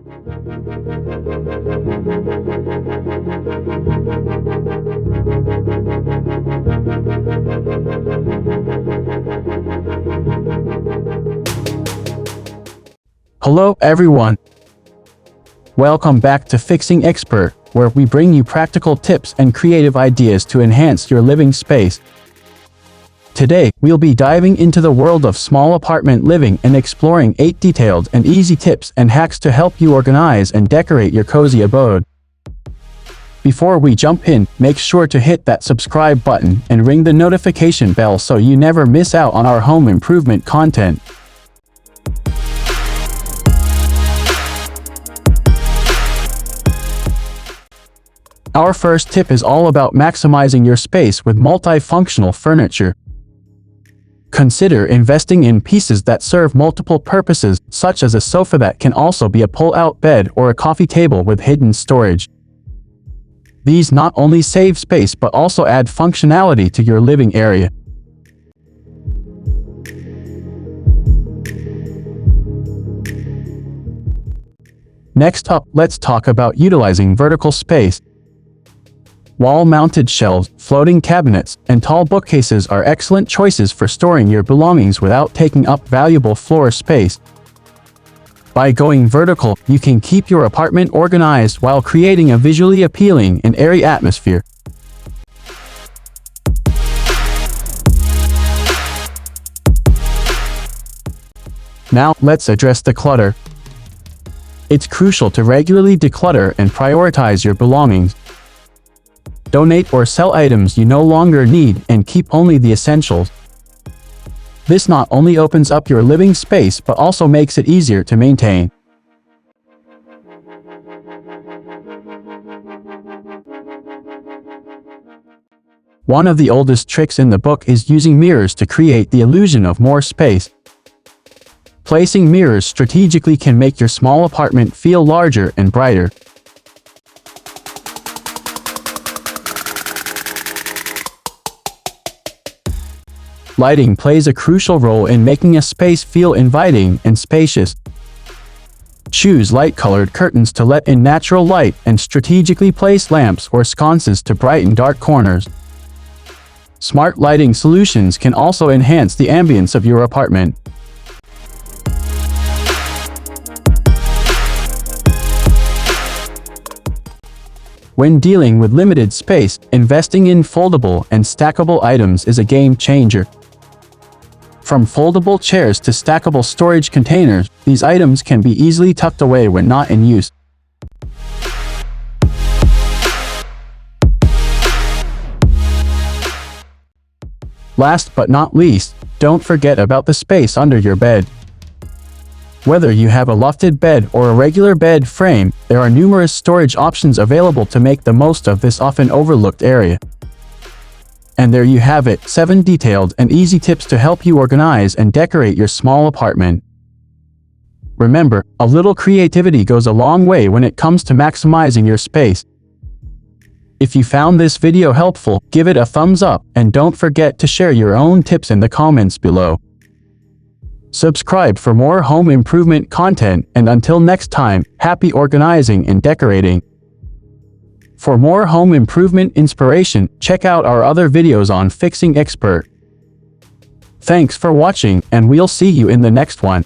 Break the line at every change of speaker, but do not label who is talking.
Hello everyone! Welcome back to Fixing Expert, where we bring you practical tips and creative ideas to enhance your living space. Today, we'll be diving into the world of small apartment living and exploring 8 detailed and easy tips and hacks to help you organize and decorate your cozy abode. Before we jump in, make sure to hit that subscribe button and ring the notification bell so you never miss out on our home improvement content. Our first tip is all about maximizing your space with multifunctional furniture. Consider investing in pieces that serve multiple purposes, such as a sofa that can also be a pull-out bed or a coffee table with hidden storage. These not only save space but also add functionality to your living area. Next up, let's talk about utilizing vertical space. Wall-mounted shelves, floating cabinets, and tall bookcases are excellent choices for storing your belongings without taking up valuable floor space. By going vertical, you can keep your apartment organized while creating a visually appealing and airy atmosphere. Now, let's address the clutter. It's crucial to regularly declutter and prioritize your belongings. Donate or sell items you no longer need and keep only the essentials. This not only opens up your living space but also makes it easier to maintain. One of the oldest tricks in the book is using mirrors to create the illusion of more space. Placing mirrors strategically can make your small apartment feel larger and brighter. Lighting plays a crucial role in making a space feel inviting and spacious. Choose light-colored curtains to let in natural light and strategically place lamps or sconces to brighten dark corners. Smart lighting solutions can also enhance the ambience of your apartment. When dealing with limited space, investing in foldable and stackable items is a game changer. From foldable chairs to stackable storage containers, these items can be easily tucked away when not in use. Last but not least, don't forget about the space under your bed. Whether you have a lofted bed or a regular bed frame, there are numerous storage options available to make the most of this often overlooked area. And there you have it, 7 detailed and easy tips to help you organize and decorate your small apartment. Remember, a little creativity goes a long way when it comes to maximizing your space. If you found this video helpful, give it a thumbs up and don't forget to share your own tips in the comments below. Subscribe for more home improvement content, and until next time, happy organizing and decorating. For more home improvement inspiration, check out our other videos on Fixing Expert. Thanks for watching, and we'll see you in the next one.